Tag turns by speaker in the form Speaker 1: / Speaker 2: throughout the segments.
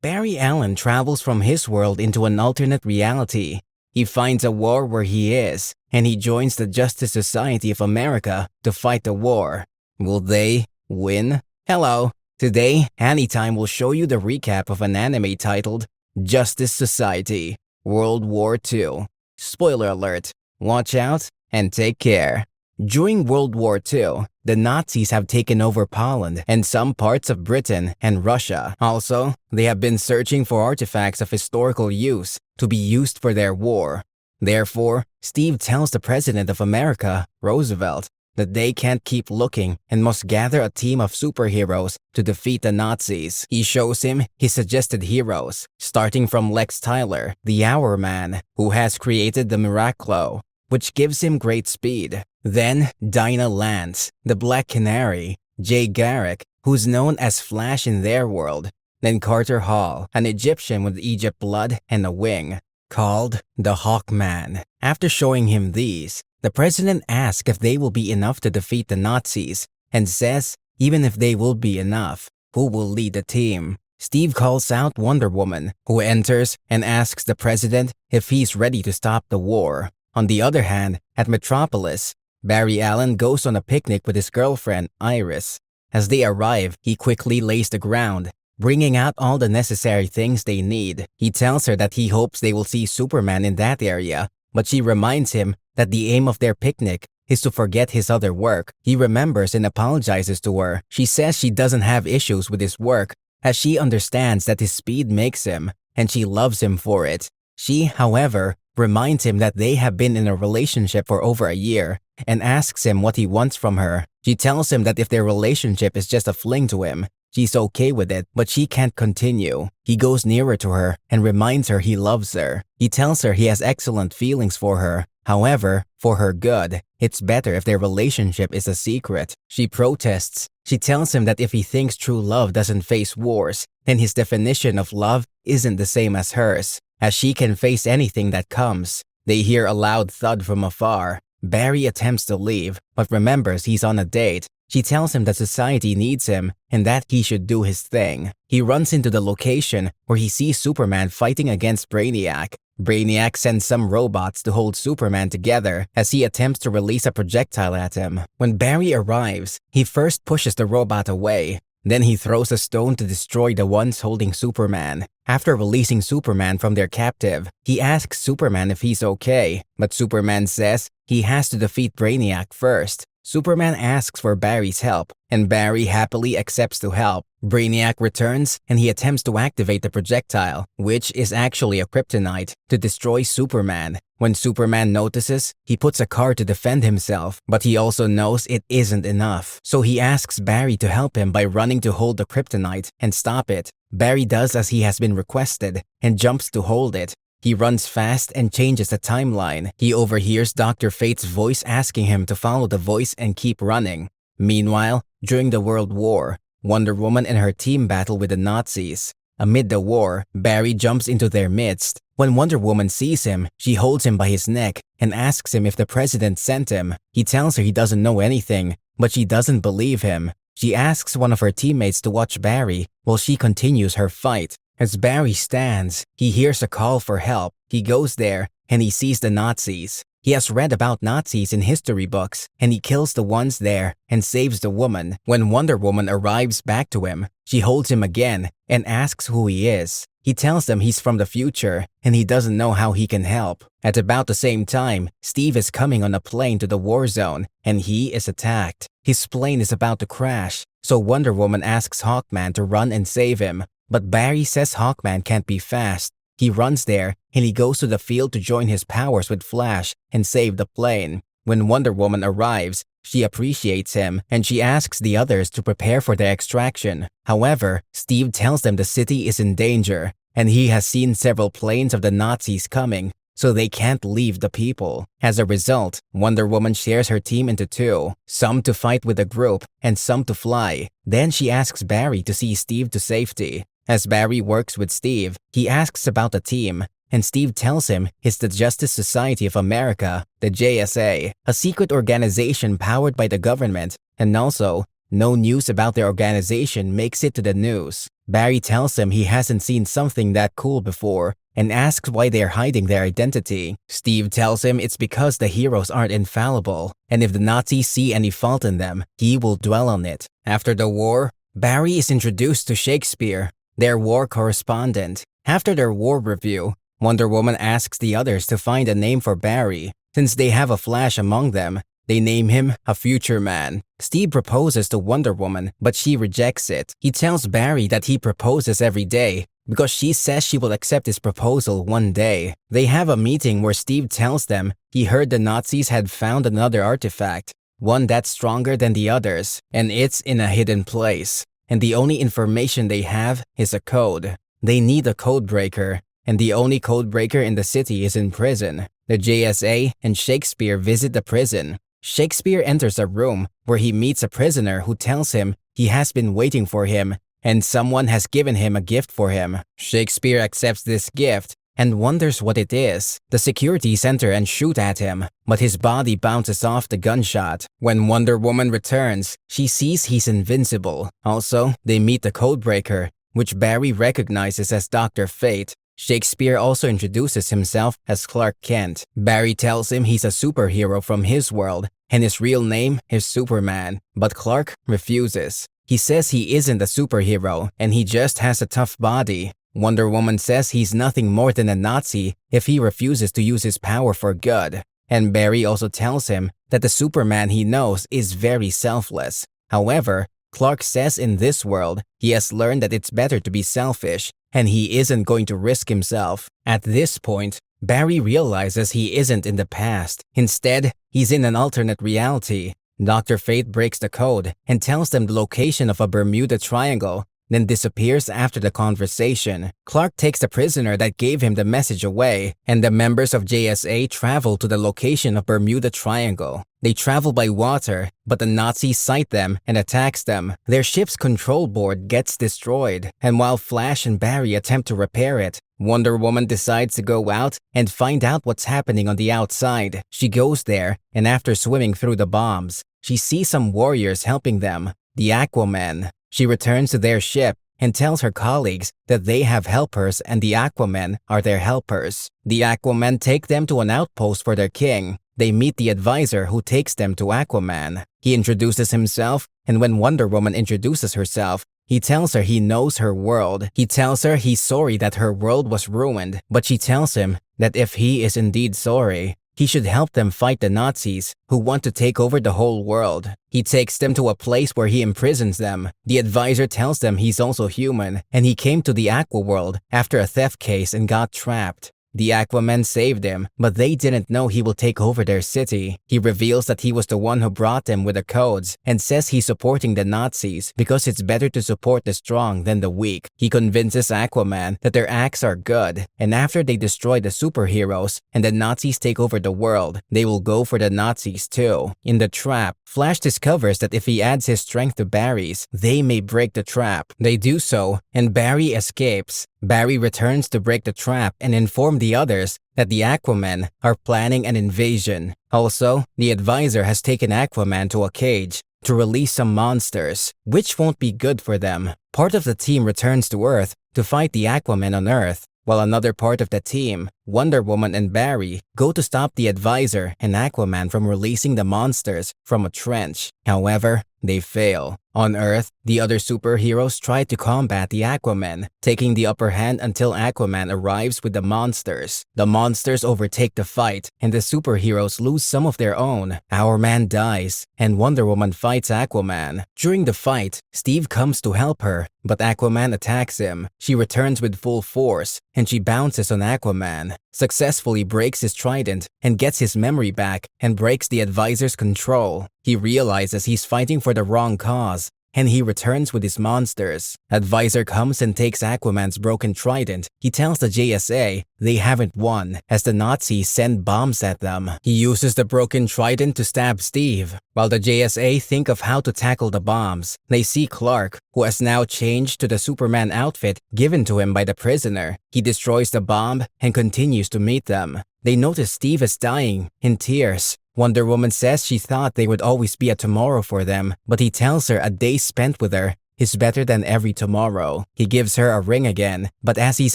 Speaker 1: Barry Allen travels from his world into an alternate reality. He finds a war where he is, and he joins the Justice Society of America to fight the war. Will they win? Hello! Today, Anytime will show you the recap of an anime titled Justice Society World War II. Spoiler alert, watch out and take care. During World War II, the Nazis have taken over Poland and some parts of Britain and Russia. Also, they have been searching for artifacts of historical use to be used for their war. Therefore, Steve tells the President of America, Roosevelt, that they can't keep looking and must gather a team of superheroes to defeat the Nazis. He shows him his suggested heroes, starting from Lex Tyler, the Hour Man, who has created the Miraclo, which gives him great speed. Then Dinah Lance, the Black Canary, Jay Garrick, who's known as Flash in their world, then Carter Hall, an Egyptian with Egypt blood and a wing, called the Hawkman. After showing him these, the president asks if they will be enough to defeat the Nazis and says even if they will be enough, who will lead the team? Steve calls out Wonder Woman, who enters and asks the president if he's ready to stop the war. On the other hand, at Metropolis, Barry Allen goes on a picnic with his girlfriend, Iris. As they arrive, he quickly lays the ground, bringing out all the necessary things they need. He tells her that he hopes they will see Superman in that area, but she reminds him that the aim of their picnic is to forget his other work. He remembers and apologizes to her. She says she doesn't have issues with his work, as she understands that his speed makes him, and she loves him for it. She, however, reminds him that they have been in a relationship for over a year and asks him what he wants from her. She tells him that if their relationship is just a fling to him, she's okay with it, but she can't continue. He goes nearer to her and reminds her he loves her. He tells her he has excellent feelings for her. However, for her good, it's better if their relationship is a secret. She protests. She tells him that if he thinks true love doesn't face wars, then his definition of love isn't the same as hers, as she can face anything that comes. They hear a loud thud from afar. Barry attempts to leave, but remembers he's on a date. She tells him that society needs him and that he should do his thing. He runs into the location where he sees Superman fighting against Brainiac. Brainiac sends some robots to hold Superman together as he attempts to release a projectile at him. When Barry arrives, he first pushes the robot away. Then he throws a stone to destroy the ones holding Superman. After releasing Superman from their captive, he asks Superman if he's okay, but Superman says he has to defeat Brainiac first. Superman asks for Barry's help, and Barry happily accepts to help. Brainiac returns, and he attempts to activate the projectile, which is actually a kryptonite, to destroy Superman. When Superman notices, he puts a car to defend himself, but he also knows it isn't enough. So he asks Barry to help him by running to hold the kryptonite and stop it. Barry does as he has been requested, and jumps to hold it. He runs fast and changes the timeline. He overhears Dr. Fate's voice asking him to follow the voice and keep running. Meanwhile, during the World War, Wonder Woman and her team battle with the Nazis. Amid the war, Barry jumps into their midst. When Wonder Woman sees him, she holds him by his neck and asks him if the president sent him. He tells her he doesn't know anything, but she doesn't believe him. She asks one of her teammates to watch Barry while she continues her fight. As Barry stands, he hears a call for help. He goes there, and he sees the Nazis. He has read about Nazis in history books, and he kills the ones there and saves the woman. When Wonder Woman arrives back to him, she holds him again and asks who he is. He tells them he's from the future, and he doesn't know how he can help. At about the same time, Steve is coming on a plane to the war zone, and he is attacked. His plane is about to crash, so Wonder Woman asks Hawkman to run and save him. But Barry says Hawkman can't be fast. He runs there, and he goes to the field to join his powers with Flash and save the plane. When Wonder Woman arrives, she appreciates him, and she asks the others to prepare for their extraction. However, Steve tells them the city is in danger, and he has seen several planes of the Nazis coming, so they can't leave the people. As a result, Wonder Woman shares her team into two, some to fight with the group and some to fly. Then she asks Barry to see Steve to safety. As Barry works with Steve, he asks about the team, and Steve tells him it's the Justice Society of America, the JSA, a secret organization powered by the government, and also, no news about their organization makes it to the news. Barry tells him he hasn't seen something that cool before and asks why they're hiding their identity. Steve tells him it's because the heroes aren't infallible, and if the Nazis see any fault in them, he will dwell on it. After the war, Barry is introduced to Shakespeare, their war correspondent. After their war review, Wonder Woman asks the others to find a name for Barry. Since they have a Flash among them, they name him a Future Man. Steve proposes to Wonder Woman, but she rejects it. He tells Barry that he proposes every day because she says she will accept his proposal one day. They have a meeting where Steve tells them he heard the Nazis had found another artifact, one that's stronger than the others, and it's in a hidden place. And the only information they have is a code. They need a code breaker, and the only code breaker in the city is in prison. The JSA and Shakespeare visit the prison. Shakespeare enters a room where he meets a prisoner who tells him he has been waiting for him and someone has given him a gift for him. Shakespeare accepts this gift and wonders what it is. The security enter and shoot at him, but his body bounces off the gunshot. When Wonder Woman returns, she sees he's invincible. Also, they meet the codebreaker, which Barry recognizes as Dr. Fate. Shakespeare also introduces himself as Clark Kent. Barry tells him he's a superhero from his world and his real name is Superman, but Clark refuses. He says he isn't a superhero and he just has a tough body. Wonder Woman says he's nothing more than a Nazi if he refuses to use his power for good. And Barry also tells him that the Superman he knows is very selfless. However, Clark says in this world, he has learned that it's better to be selfish, and he isn't going to risk himself. At this point, Barry realizes he isn't in the past. Instead, he's in an alternate reality. Dr. Fate breaks the code and tells them the location of a Bermuda Triangle, then disappears after the conversation. Clark takes the prisoner that gave him the message away, and the members of JSA travel to the location of Bermuda Triangle. They travel by water, but the Nazis sight them and attacks them. Their ship's control board gets destroyed, and while Flash and Barry attempt to repair it, Wonder Woman decides to go out and find out what's happening on the outside. She goes there, and after swimming through the bombs, she sees some warriors helping them, the Aquaman. She returns to their ship and tells her colleagues that they have helpers and the Aquamen are their helpers. The Aquamen take them to an outpost for their king. They meet the advisor who takes them to Aquaman. He introduces himself, and when Wonder Woman introduces herself, he tells her he knows her world. He tells her he's sorry that her world was ruined, but she tells him that if he is indeed sorry, he should help them fight the Nazis who want to take over the whole world. He takes them to a place where he imprisons them. The advisor tells them he's also human and he came to the Aqua world after a theft case and got trapped. The Aquaman saved him, but they didn't know he will take over their city. He reveals that he was the one who brought them with the codes and says he's supporting the Nazis because it's better to support the strong than the weak. He convinces Aquaman that their acts are good, and after they destroy the superheroes and the Nazis take over the world, they will go for the Nazis too. In the trap, Flash discovers that if he adds his strength to Barry's, they may break the trap. They do so, and Barry escapes. Barry returns to break the trap and inform the others that the Aquamen are planning an invasion. Also, the advisor has taken Aquaman to a cage to release some monsters, which won't be good for them. Part of the team returns to Earth to fight the Aquamen on Earth, while another part of the team, Wonder Woman and Barry, go to stop the advisor and Aquaman from releasing the monsters from a trench. However, they fail. On Earth, the other superheroes try to combat the Aquamen, taking the upper hand until Aquaman arrives with the monsters. The monsters overtake the fight, and the superheroes lose some of their own. Our man dies, and Wonder Woman fights Aquaman. During the fight, Steve comes to help her, but Aquaman attacks him. She returns with full force, and she bounces on Aquaman, successfully breaks his trident and gets his memory back and breaks the advisor's control. He realizes he's fighting for the wrong cause, and he returns with his monsters. Advisor comes and takes Aquaman's broken trident. He tells the JSA they haven't won, as the Nazis send bombs at them. He uses the broken trident to stab Steve. While the JSA think of how to tackle the bombs, they see Clark, who has now changed to the Superman outfit given to him by the prisoner. He destroys the bomb and continues to meet them. They notice Steve is dying, in tears. Wonder Woman says she thought they would always be a tomorrow for them, but he tells her a day spent with her He's better than every tomorrow. He gives her a ring again, but as he's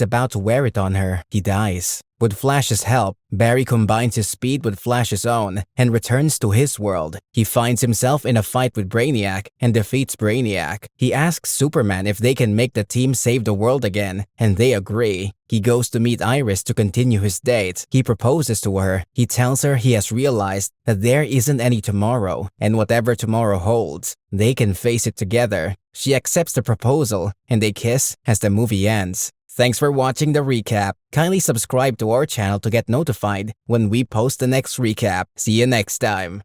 Speaker 1: about to wear it on her, he dies. With Flash's help, Barry combines his speed with Flash's own and returns to his world. He finds himself in a fight with Brainiac and defeats Brainiac. He asks Superman if they can make the team save the world again, and they agree. He goes to meet Iris to continue his date. He proposes to her. He tells her he has realized that there isn't any tomorrow, and whatever tomorrow holds, they can face it together. She accepts the proposal, and they kiss as the movie ends. Thanks for watching the recap. Kindly subscribe to our channel to get notified when we post the next recap. See you next time.